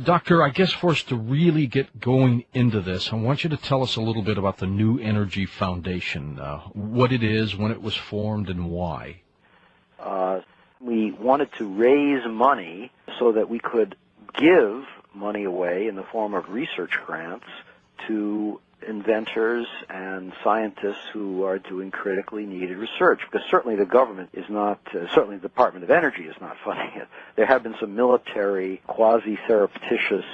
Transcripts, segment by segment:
Doctor, I guess for us to really get going into this, I want you to tell us a little bit about the New Energy Foundation, what it is, when it was formed, and why. We wanted to raise money so that we could give money away in the form of research grants to inventors and scientists who are doing critically needed research, because certainly the government is not, certainly the Department of Energy is not funding it. There have been some military quasi-surreptitious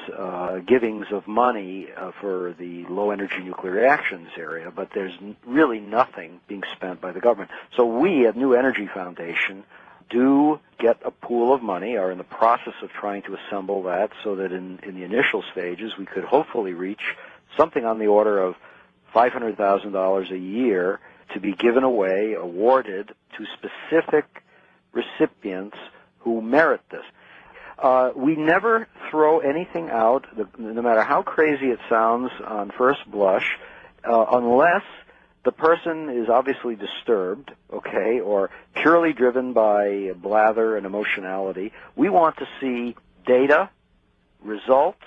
givings of money for the low-energy nuclear reactions area, but there's really nothing being spent by the government. So we at New Energy Foundation do get a pool of money, are in the process of trying to assemble that so that in the initial stages we could hopefully reach something on the order of $500,000 a year to be given away, awarded to specific recipients who merit this. We never throw anything out, no matter how crazy it sounds on first blush, unless the person is obviously disturbed, okay, or purely driven by blather and emotionality. We want to see data, results.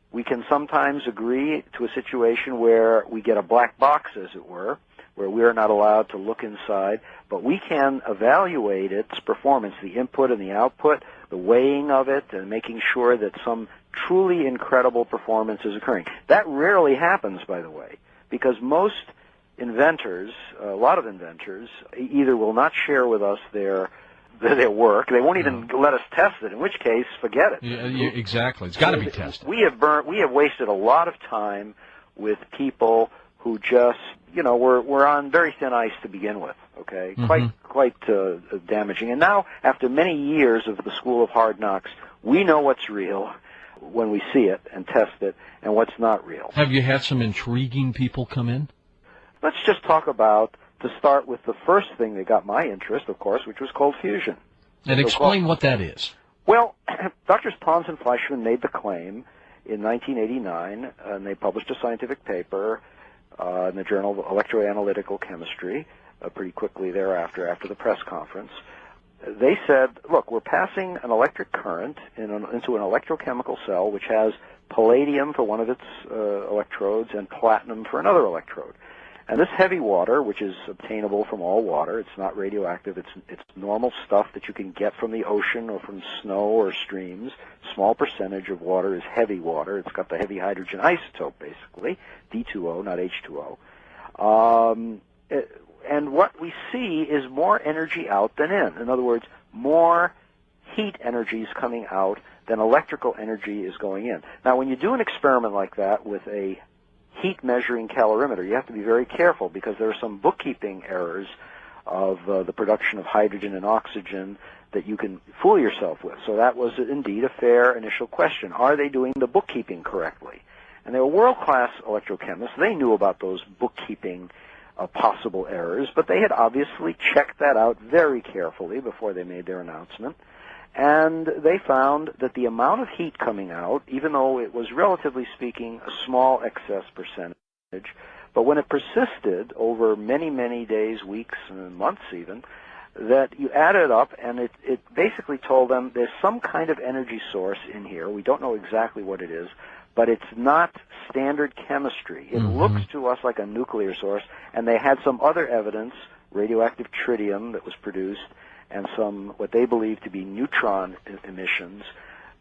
We can sometimes agree to a situation where we get a black box, as it were, where we are not allowed to look inside, but we can evaluate its performance, the input and the output, the weighing of it, and making sure that some truly incredible performance is occurring. That rarely happens, by the way, because most inventors, a lot of inventors, either will not share with us their work. They won't even let us test it, in which case, forget it. Yeah, exactly. It's got to be tested. We have wasted a lot of time with people who just, we're on very thin ice to begin with, okay? Mm-hmm. Quite damaging. And now, after many years of the School of Hard Knocks, we know what's real when we see it and test it, and what's not real. Have you had some intriguing people come in? Let's just talk about, to start with, the first thing that got my interest, of course, which was cold fusion. And explain what that is. Well, Drs. Pons and Fleischmann made the claim in 1989, and they published a scientific paper in the Journal of Electroanalytical Chemistry pretty quickly thereafter, after the press conference. They said, look, we're passing an electric current into an electrochemical cell which has palladium for one of its electrodes and platinum for another electrode. And this heavy water, which is obtainable from all water, it's not radioactive, it's normal stuff that you can get from the ocean or from snow or streams. Small percentage of water is heavy water. It's got the heavy hydrogen isotope, basically, D2O, not H2O. And what we see is more energy out than in. In other words, more heat energy is coming out than electrical energy is going in. Now, when you do an experiment like that with a heat measuring calorimeter, you have to be very careful because there are some bookkeeping errors of the production of hydrogen and oxygen that you can fool yourself with. So that was indeed a fair initial question. Are they doing the bookkeeping correctly? And they were world-class electrochemists. They knew about those bookkeeping possible errors, but they had obviously checked that out very carefully before they made their announcement. And they found that the amount of heat coming out, even though it was relatively speaking a small excess percentage, but when it persisted over many, many days, weeks, and months even, that you add it up, and it basically told them there's some kind of energy source in here. We don't know exactly what it is, but it's not standard chemistry. It looks to us like a nuclear source, and they had some other evidence, radioactive tritium that was produced, and some what they believe to be neutron emissions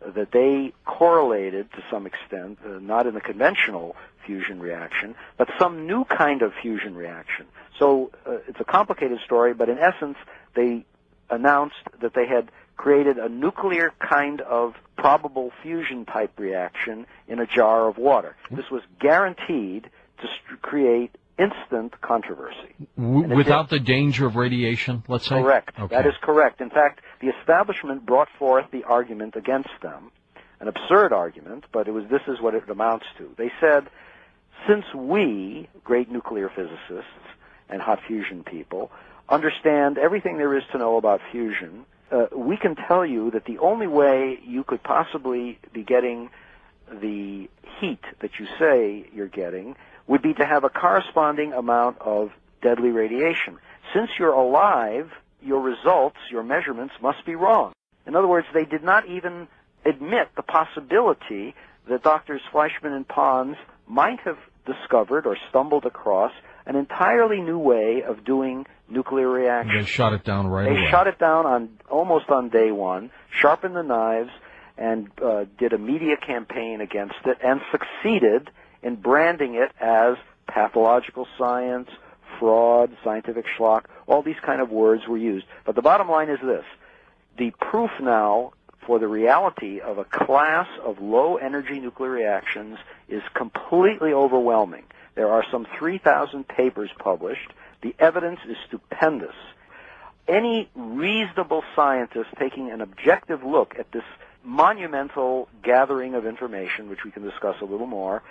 that they correlated to some extent, not in the conventional fusion reaction, but some new kind of fusion reaction. So it's a complicated story, but in essence, they announced that they had created a nuclear kind of probable fusion-type reaction in a jar of water. This was guaranteed to create instant controversy. Without the danger of radiation, let's say? Correct. Okay. That is correct. In fact, the establishment brought forth the argument against them, an absurd argument, but this is what it amounts to. They said, since we, great nuclear physicists and hot fusion people, understand everything there is to know about fusion, we can tell you that the only way you could possibly be getting the heat that you say you're getting would be to have a corresponding amount of deadly radiation. Since you're alive, your results, your measurements must be wrong. In other words, they did not even admit the possibility that Drs. Fleischmann and Pons might have discovered or stumbled across an entirely new way of doing nuclear reaction. They shot it down right away. They shot it down almost on day one, sharpened the knives, and did a media campaign against it, and succeeded in branding it as pathological science, fraud, scientific schlock. All these kind of words were used. But the bottom line is this. The proof now for the reality of a class of low-energy nuclear reactions is completely overwhelming. There are some 3,000 papers published. The evidence is stupendous. Any reasonable scientist taking an objective look at this monumental gathering of information, which we can discuss a little more,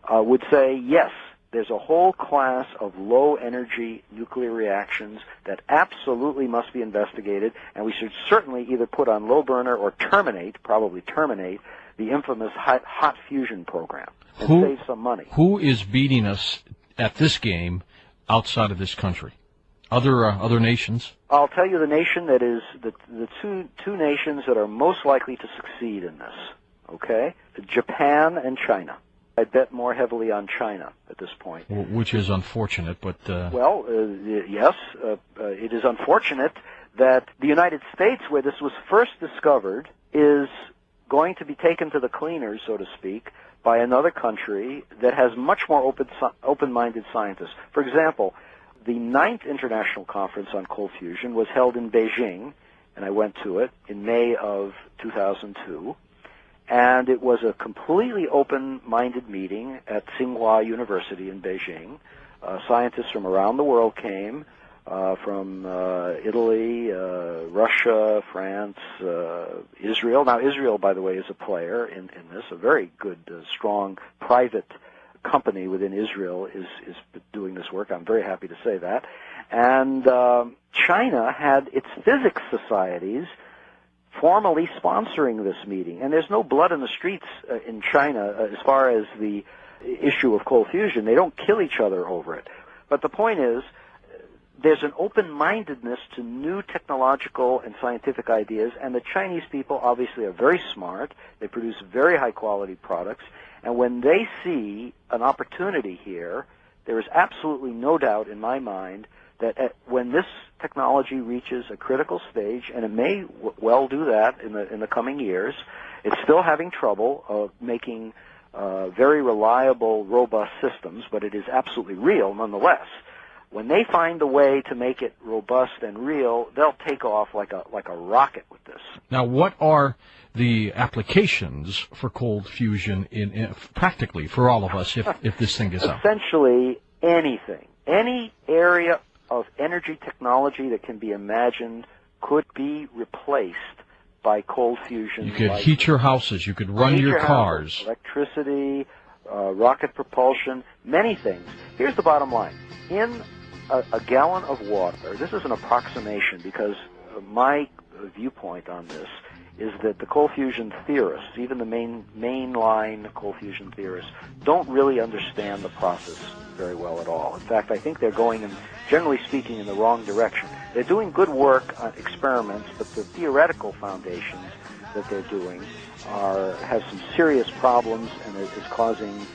would say, yes, there's a whole class of low-energy nuclear reactions that absolutely must be investigated, and we should certainly either put on low burner or probably terminate, the infamous hot fusion program and save some money. Who is beating us at this game outside of this country? Other nations? I'll tell you the nation that is the two nations that are most likely to succeed in this, okay? Japan and China. I bet more heavily on China at this point. Which is unfortunate, but... Yes, it is unfortunate that the United States, where this was first discovered, is going to be taken to the cleaners, so to speak, by another country that has much more open-minded scientists. For example, the 9th International Conference on Cold Fusion was held in Beijing, and I went to it in May of 2002. And it was a completely open-minded meeting at Tsinghua University in Beijing. Scientists from around the world came, from Italy, Russia, France, Israel. Now, Israel, by the way, is a player in this. A very good, strong private company within Israel is doing this work. I'm very happy to say that. And China had its physics societies formally sponsoring this meeting. And there's no blood in the streets in China as far as the issue of cold fusion. They don't kill each other over it. But the point is, there's an open-mindedness to new technological and scientific ideas, and the Chinese people obviously are very smart. They produce very high-quality products. And when they see an opportunity here, there is absolutely no doubt in my mind that when this technology reaches a critical stage, and it may well do that in the coming years, it's still having trouble making very reliable, robust systems, but it is absolutely real nonetheless. When they find a way to make it robust and real, they'll take off like a rocket with this. Now, what are the applications for cold fusion in practically for all of us if this thing gets out? Essentially anything. Any area of energy technology that can be imagined could be replaced by cold fusion. You could heat your houses. You could run your cars. Houses, electricity, rocket propulsion, many things. Here's the bottom line. In a gallon of water, this is an approximation because my viewpoint on this is that the cold fusion theorists, even the mainline cold fusion theorists, don't really understand the process very well at all. In fact, I think they're going, generally speaking, in the wrong direction. They're doing good work on experiments, but the theoretical foundations that they're doing have some serious problems and is causing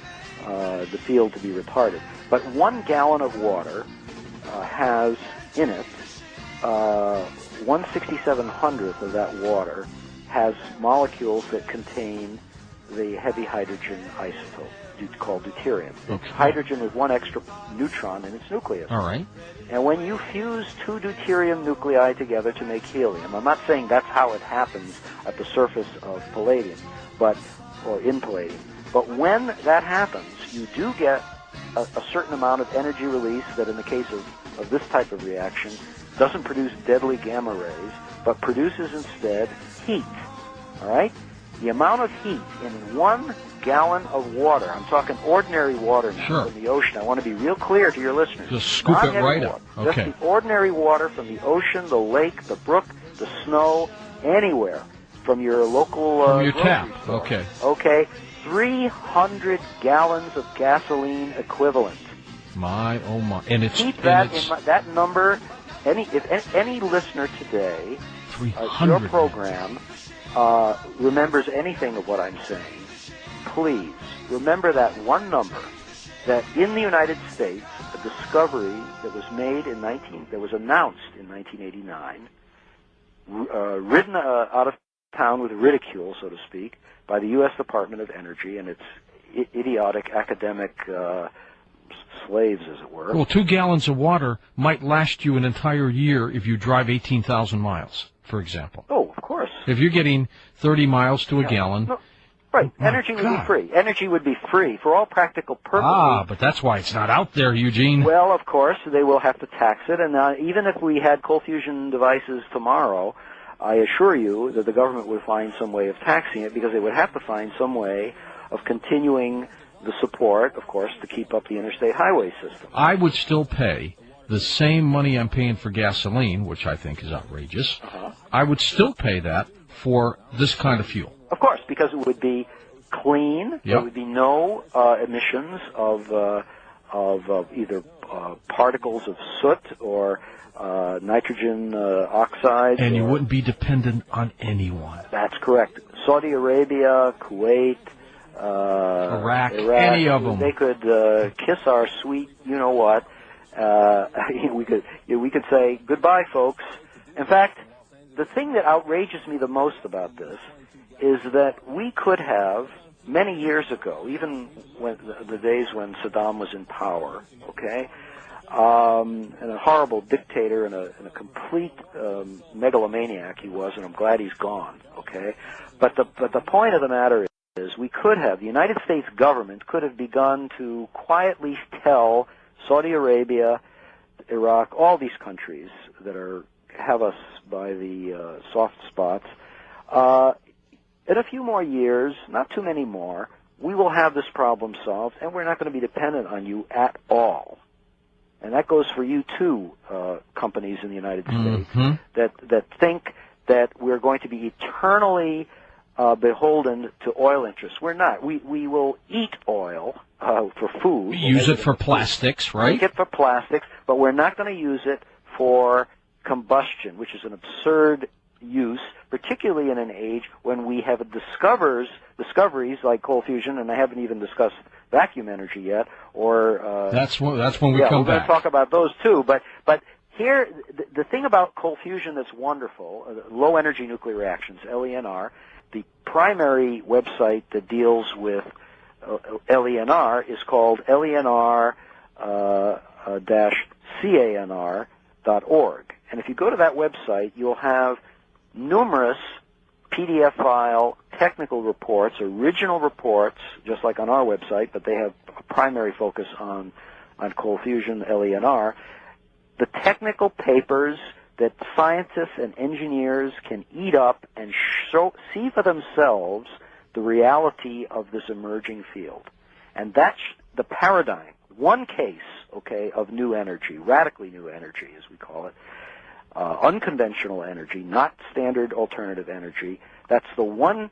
the field to be retarded. But 1 gallon of water has in it 1/6700th of that water has molecules that contain the heavy hydrogen isotope called deuterium. Okay. Hydrogen with 1 extra neutron in its nucleus. All right. And when you fuse 2 deuterium nuclei together to make helium, I'm not saying that's how it happens at the surface of palladium, or in palladium, but when that happens, you do get a certain amount of energy release that in the case of this type of reaction doesn't produce deadly gamma rays, but produces instead heat. All right? The amount of heat in 1 gallon of water, I'm talking ordinary water now from the ocean. I want to be real clear to your listeners. Just scoop it right up. Okay. Just the ordinary water from the ocean, the lake, the brook, the snow, anywhere from your local from your grocery tap. store. Okay. Okay. 300 gallons of gasoline equivalent. My, oh my. And it's... Keep that that number. If any listener today, 300. your program remembers anything of what I'm saying, please remember that one number, that in the United States, a discovery that was made that was announced in 1989, ridden out of town with ridicule, so to speak, by the U.S. Department of Energy and its idiotic academic slaves, as it were. Well, 2 gallons of water might last you an entire year if you drive 18,000 miles, for example. Oh, of course. If you're getting 30 miles to a gallon... No, right. Energy would be free. Energy would be free for all practical purposes. Ah, but that's why it's not out there, Eugene. Well, of course, they will have to tax it. And even if we had cold fusion devices tomorrow, I assure you that the government would find some way of taxing it, because they would have to find some way of continuing the support, of course, to keep up the interstate highway system. I would still pay the same money I'm paying for gasoline, which I think is outrageous. I would still pay that for this kind of fuel. Of course, because it would be clean. Yep. There would be no emissions of either particles of soot or nitrogen oxides. And you wouldn't be dependent on anyone. That's correct. Saudi Arabia, Kuwait, Iraq, any of them. They could kiss our sweet, you-know-what. We could say, goodbye, folks. In fact, the thing that outrages me the most about this is that we could have, many years ago, even when the days when Saddam was in power, okay, and a horrible dictator and a complete megalomaniac he was, and I'm glad he's gone, okay? But the point of the matter is the United States government could have begun to quietly tell Saudi Arabia, Iraq, all these countries that have us by the soft spots, in a few more years, not too many more, we will have this problem solved, and we're not going to be dependent on you at all. And that goes for you too, companies in the United States that think that we're going to be eternally beholden to oil interests. We're not. We will eat oil for food. We use it for plastics, right? Make it for plastics, but we're not going to use it for combustion, which is an absurd use, particularly in an age when we have discoveries like cold fusion, and I haven't even discussed vacuum energy yet. Or that's when we come we're back. We're going to talk about those too. But here, the thing about cold fusion that's wonderful, low energy nuclear reactions, LENR. The primary website that deals with LENR is called LENR-CANR.org. And if you go to that website, you'll have numerous PDF file technical reports, original reports, just like on our website, but they have a primary focus on cold fusion, LENR. The technical papers that scientists and engineers can eat up and see for themselves the reality of this emerging field. And that's the paradigm, one case, okay, of new energy, radically new energy, as we call it, unconventional energy, not standard alternative energy. That's the one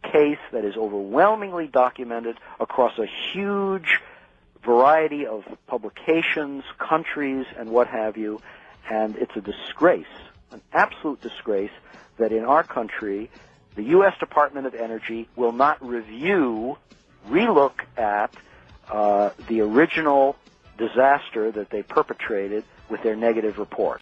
case that is overwhelmingly documented across a huge variety of publications, countries, and what have you. And it's a disgrace, an absolute disgrace, that in our country, the U.S. Department of Energy will not relook at the original disaster that they perpetrated with their negative report.